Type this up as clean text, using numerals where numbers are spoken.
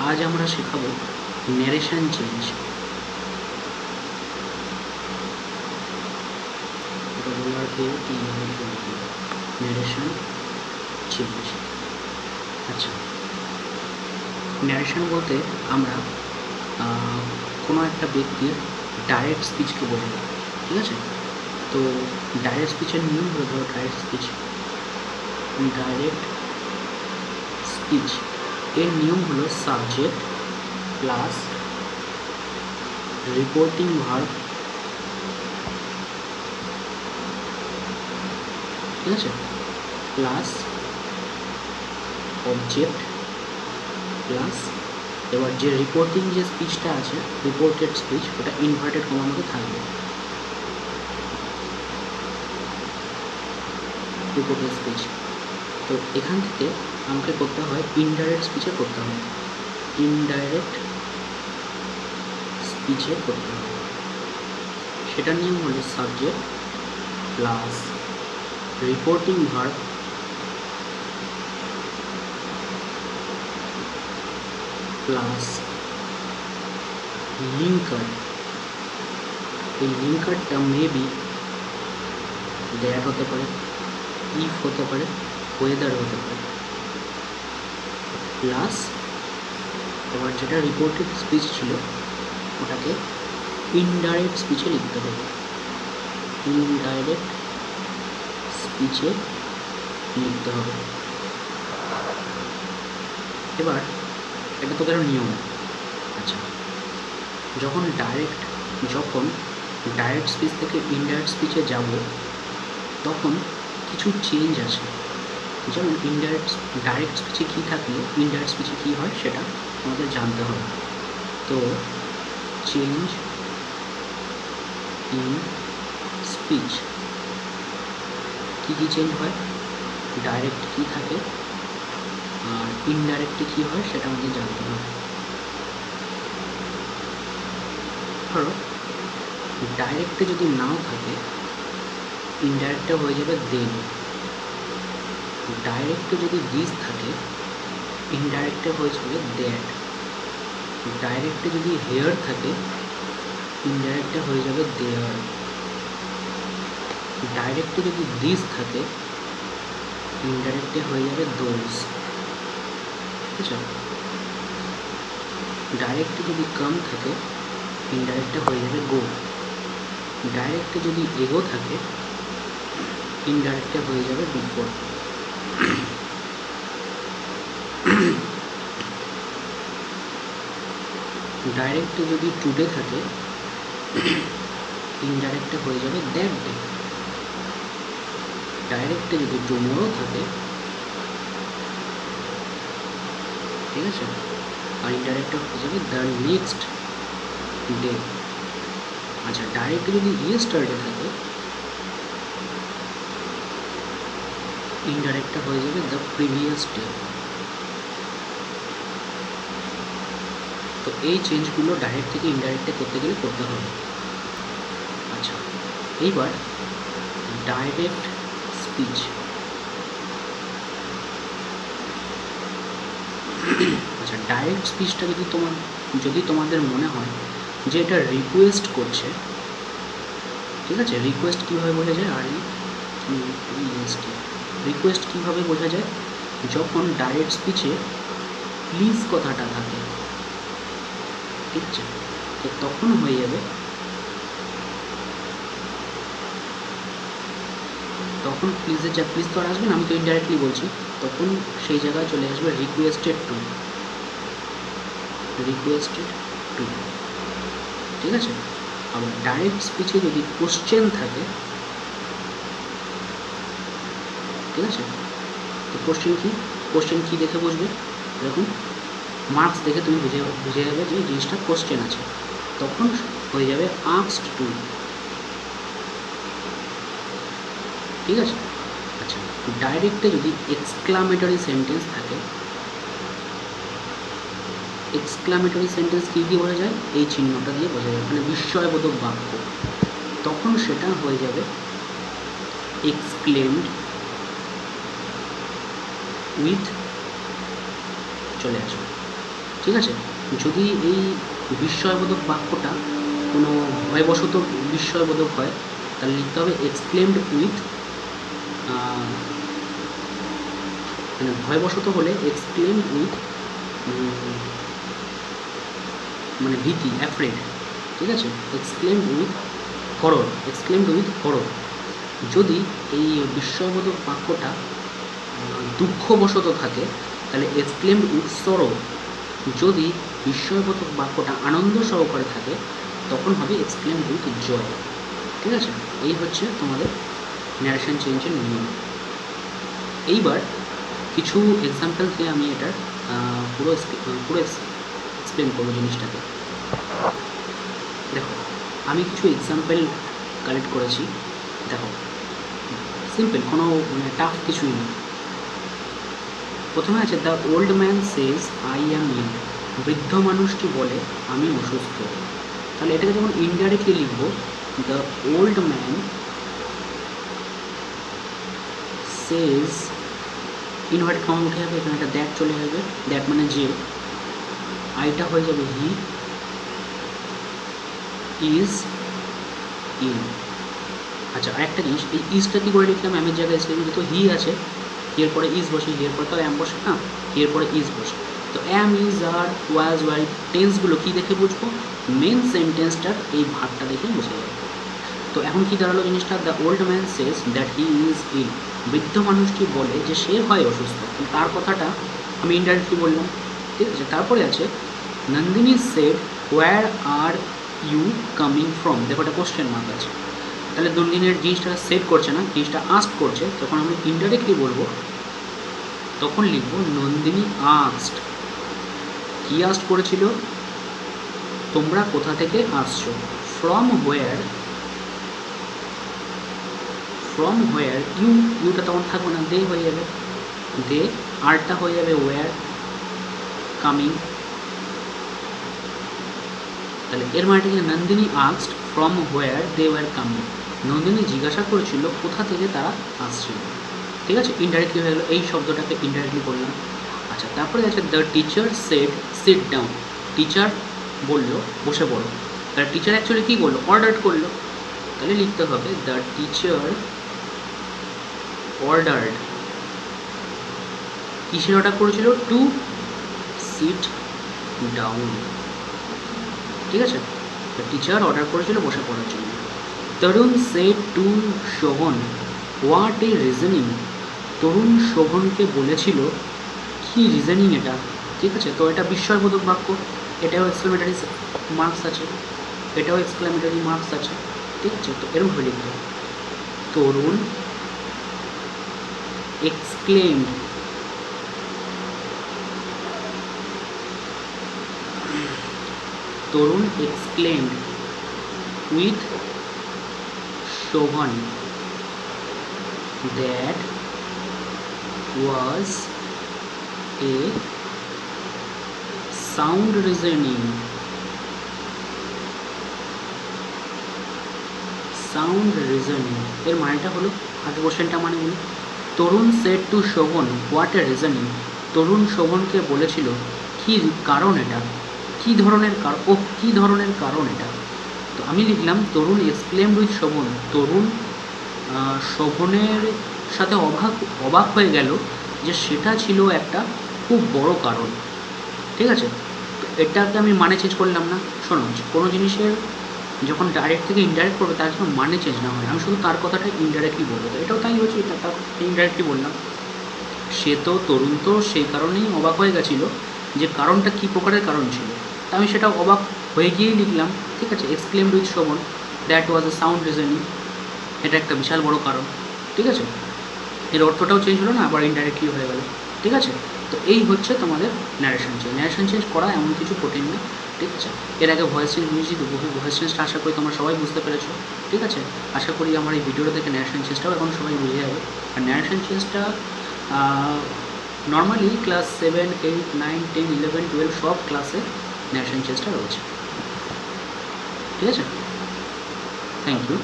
আজ আমরা শেখাবো ন্যারেশন চেঞ্জ। এটা বলার ন্যারেশন চেঞ্জ। আচ্ছা, ন্যারেশন বলতে আমরা কোনো একটা ব্যক্তির ডাইরেক্ট স্পিচকে বোঝাই, ঠিক আছে? তো ডাইরেক্ট স্পিচের নিয়ম হলো, ধরো ডাইরেক্ট স্পিচ এর নিয়ম হলো সাবজেক্ট প্লাস রিপোর্টিং ভার্ব, ঠিক আছে, প্লাস অবজেক্ট প্লাস এবার যে রিপোর্টিং যে স্পিচটা আছে, রিপোর্টেড স্পিচ, ওটা ইনভার্টেড কমার মধ্যে থাকবে। রিপোর্টেড স্পিচ, তো এখান থেকে আমাকে করতে হয় ইনডাইরেক্ট স্পিচে করতে হয়, সেটার নিয়ম হলো subject plus reporting verb plus linker. এই লিঙ্কারটা মেবি দ্যাট হতে পারে, ইফ হতে পারে, ওয়েদার হতে পারে, প্লাস এবার যেটা রিপোর্টেড স্পিচ ছিল ওটাকে ইনডাইরেক্ট স্পিচে লিখতে হবে, এবার এটা তো গেল নিয়ম। আচ্ছা, যখন ডাইরেক্ট স্পিচ থেকে ইনডাইরেক্ট স্পিচে যাব তখন কিছু চেঞ্জ আছে, যেমন ডাইরেক্ট স্পিচে কী থাকলে ইনডাইরেক্ট স্পিচে কী হয় সেটা আমাদের জানতে হবে। তো চেঞ্জ ইন স্পিচ কী চেঞ্জ হয়, ডাইরেক্ট কী থাকে আর ইনডাইরেক্টে কী হয় সেটা আমাদের জানতে হবে। ধরো ডাইরেক্টে যদি নাও থাকে, ইনডাইরেক্টে হয়ে যাবে দেন। ডাইরেক্টে যদি দিস থাকে, ইনডাইরেক্টে হয়ে যাবে দ্যাট। ডাইরেক্টে যদি হেয়ার থাকে, ইনডাইরেক্টে হয়ে যাবে দেয়ার। ডাইরেক্টে যদি দিস থাকে, ইনডাইরেক্টে হয়ে যাবে দোজ, ঠিক আছে? ডাইরেক্টে যদি কাম থাকে, ইনডাইরেক্টে হয়ে যাবে গো। ডাইরেক্টে যদি এগো থাকে, ইনডাইরেক্টে হয়ে যাবে বিফোর। ডাইরেক্টে যদি টুডে থাকে, ইনডাইরেক্টে হয়ে যাবে দ্যাট ডে। ডাইরেক্টে যদি টুমোরো থাকে, ঠিক আছে, আর ইনডাইরেক্টে হয়ে যাবে দ্য নেক্সট ডে। আচ্ছা, ডাইরেক্টে যদি ইয়েস্টারডে থাকে, ইনডাইরেক্টে হয়ে যাবে দ্য প্রিভিয়াস ডে। তো এই চেঞ্জগুলো ডাইরেক্ট থেকে ইনডাইরেক্টে করতে গেলে করতে হবে। আচ্ছা, এইবার ডাইরেক্ট স্পিচ। আচ্ছা, ডাইরেক্ট স্পিচটা যদি তোমাদের মনে হয় যে এটা রিকোয়েস্ট করছে, ঠিক আছে, রিকোয়েস্ট কীভাবে বোঝা যায়, রিকোয়েস্ট কীভাবে বোঝা যায়, যখন ডাইরেক্ট স্পিচে প্লিজ কথাটা থাকে, ঠিক আছে, তো তখন হয়ে যাবে, তখন প্লিজ তো আর আসবে না, আমি তো ইনডাইরেক্টলি বলছি, তখন সেই জায়গায় চলে আসবে রিকোয়েস্টেড টু, ঠিক আছে? আবার ডাইরেক্ট স্পিচে যদি কোশ্চেন থাকে, ঠিক আছে, তো কোশ্চেন কি দেখে বুঝবে, এরকম মার্কস দেখে তুমি বুঝে যাবে যে জিনিসটা কোশ্চেন আছে, তখন হয়ে যাবে আস্কড টু, ঠিক আছে? আচ্ছা, ডাইরেক্টে যদি এক্সক্লামেটরি সেন্টেন্স থাকে, এক্সক্লামেটরি সেন্টেন্স কী দিয়ে বোঝা যায়, এই চিহ্নটা দিয়ে বোঝা যায়, মানে বিস্ময়বোধক বাক্য, তখন সেটা হয়ে যাবে এক্সক্লেমড উইথ, চলে আসবে ঠিক আছে। যদি এই বিস্ময়বোধক বাক্যটা কোনো ভয়বশত বিস্ময়বোধক হয় তাহলে লিখতে হবে এক্সক্লেমড উইথ, মানে ভয়বশত হলে এক্সক্লেমড উইথ মানে ভীতি, অ্যাফ্রেড, ঠিক আছে, exclaimed with horror, exclaimed with horror. যদি এই বিস্ময়বোধক বাক্যটা দুঃখবশত থাকে তাহলে এক্সক্লেমড উইথ সরো। যদি বিস্ময়বোধক বাক্যটা আনন্দ সহকারে থাকে তখন হবে এক্সক্লেমড উইথ জয়। ঠিক আছে, এই হচ্ছে তোমাদের ন্যারেশন চেঞ্জের নিয়ম। এইবার কিছু এক্সাম্পল দিয়ে আমি এটার পুরো এক্সপ্লেন করবো জিনিসটাকে। দেখো, আমি কিছু এক্সাম্পল কালেক্ট করেছি। দেখো, সিম্পল, কোনো মানে টাফ কিছুই নেই। প্রথমে আছে the old man says I am ill. বৃদ্ধ মানুষটি বলে আমি অসুস্থ। তাহলে এটাকে যখন ইনডাইরেক্টলি লিখব, the old man Sage, invert comma উঠে যাবে, এখানে একটা দ্যাট চলে যাবে, দ্যাট মানে যে, আইটা হয়ে যাবে হি ইজ ইন। আচ্ছা, আরেকটা জিনিস, এই ইজটা কী করে লিখলাম? অ্যামের জায়গায় এসে যেহেতু হি আছে, এর পরে ইজ বসে, এর পরে তো অ্যাম বসে না, এর পরে ইজ বসে। তো অ্যাম, ইজ, আর, ওয়াজ, ওয়াই টেন্সগুলো কী দেখে বুঝবো? মেন সেন্টেন্সটার এই ভাগটা দেখে বুঝে যাবে। তো এখন কি দাঁড়ালো জিনিসটা? The old man says that he is ill. বৃদ্ধ মানুষটি বলে যে সে হয় অসুস্থ। তার কথাটা আমি ইনডাইরেক্টলি বললাম, ঠিক আছে। তারপরে আছে Nandini said where are you coming from. দেখো, একটা কোশ্চেন মার্ক আছে। তাহলে নন্দিনীর জিনিসটা সেট করছে না, জিনিসটা আস্ক করছে। তখন আমি ইনডাইরেক্টলি বলবো, তখন লিখবো নন্দিনী আস্কড। কি আস্ক করেছিল? তোমরা কোথা থেকে আসছো? From where, from where you, ইউটা তখন থাকবে না, দে হয়ে যাবে, দে, আরটা হয়ে যাবে ওয়ার, কামিং। তাহলে এর মানেটা কি? Nandini asked from where they were coming. Nandini জিজ্ঞাসা করেছিল কোথা থেকে তারা আসছিল। ঠিক আছে, ইনডাইরেক্টলি হয়ে গেলো, এই শব্দটাকে ইনডাইরেক্টলি করলাম। আচ্ছা, তারপরে আছে the teacher said sit down. Teacher বললো বসে পড়ো। তাহলে টিচার অ্যাকচুয়ালি কী করলো? অর্ডার করলো। তাহলে লিখতে হবে দ্য টিচার অর্ডার্ড। কিসের অর্ডার করেছিল? To sit down. ঠিক আছে, দ্য টিচার অর্ডার করেছিল বসে পড়ার জন্য। Tarun said to Shobhan what a reasoning. Tarun শোভনকে বলেছিল কি রিজনিং এটা। ঠিক আছে, তো এটা বিস্ময়বোধক বাক্য, এটাও এক্সক্লেমেটারি মার্কস আছে, এটাও এক্সক্লেমেটারি মার্কস আছে। ঠিক আছে, তো এরকমভাবে লিখতে হবে Tarun exclaimed, Tarun exclaimed with Shobhan that was a sound reasoning. Sound reasoning এর মানেটা হলো, আগে কোশ্চেনটা মানে বলি, Tarun said to Shobhan what a reasoning. Tarun শোভনকে বলেছিল কি কারণ এটা, কী ধরনের কারণ, ও কী ধরনের কারণ এটা। তো আমি লিখলাম তরুণ এক্সক্লেমড উইথ শোভন। তরুণ শোভনের সাথে অবাক হয়ে গেল যে সেটা ছিল একটা খুব বড় কারণ। ঠিক আছে, তো এটাকে আমি মানে চেঞ্জ করলাম না। শোনো, কোনো জিনিসের যখন ডাইরেক্ট থেকে ইনডাইরেক্ট করবে তার জন্য মানে চেঞ্জ না হয়, আমি শুধু তার কথাটা ইনডাইরেক্টলি বলবো। তো এটাও তাই হচ্ছে, এটা ইনডাইরেক্টলি বললাম। সে তো, তরুণ তো সেই কারণেই অবাক হয়ে গেছিলো যে কারণটা কী প্রকারের কারণ ছিল। তা আমি সেটা অবাক হয়ে গিয়েই লিখলাম। ঠিক আছে, exclaimed with Shobhan that was a sound reasoning. এটা একটা বিশাল বড় কারণ। ঠিক আছে, এর অর্থটাও চেঞ্জ হলো না, আবার ইনডাইরেক্টলি হয়ে গেল। ঠিক আছে, তো এই হচ্ছে তোমাদের ন্যারেশন চেঞ্জ। ন্যারেশন চেঞ্জ করা এমন কিছু কঠিন না। ঠিক আছে, এর আগে ভয়েস চেঞ্জ বুঝেছি, তো ভয়েস চেঞ্জটা আশা করি তোমরা সবাই বুঝতে পেরেছো। ঠিক আছে, আশা করি আমার এই ভিডিওটা থেকে ন্যারেশন চেঞ্জটাও এখন সবাই বুঝে যাবে। আর ন্যারেশন চেঞ্জটা নর্মালি ক্লাস 7, 8, 9, 10, 11, 12 সব ক্লাসে ন্যারেশন চেঞ্জটা রয়েছে। ঠিক আছে, থ্যাংক ইউ।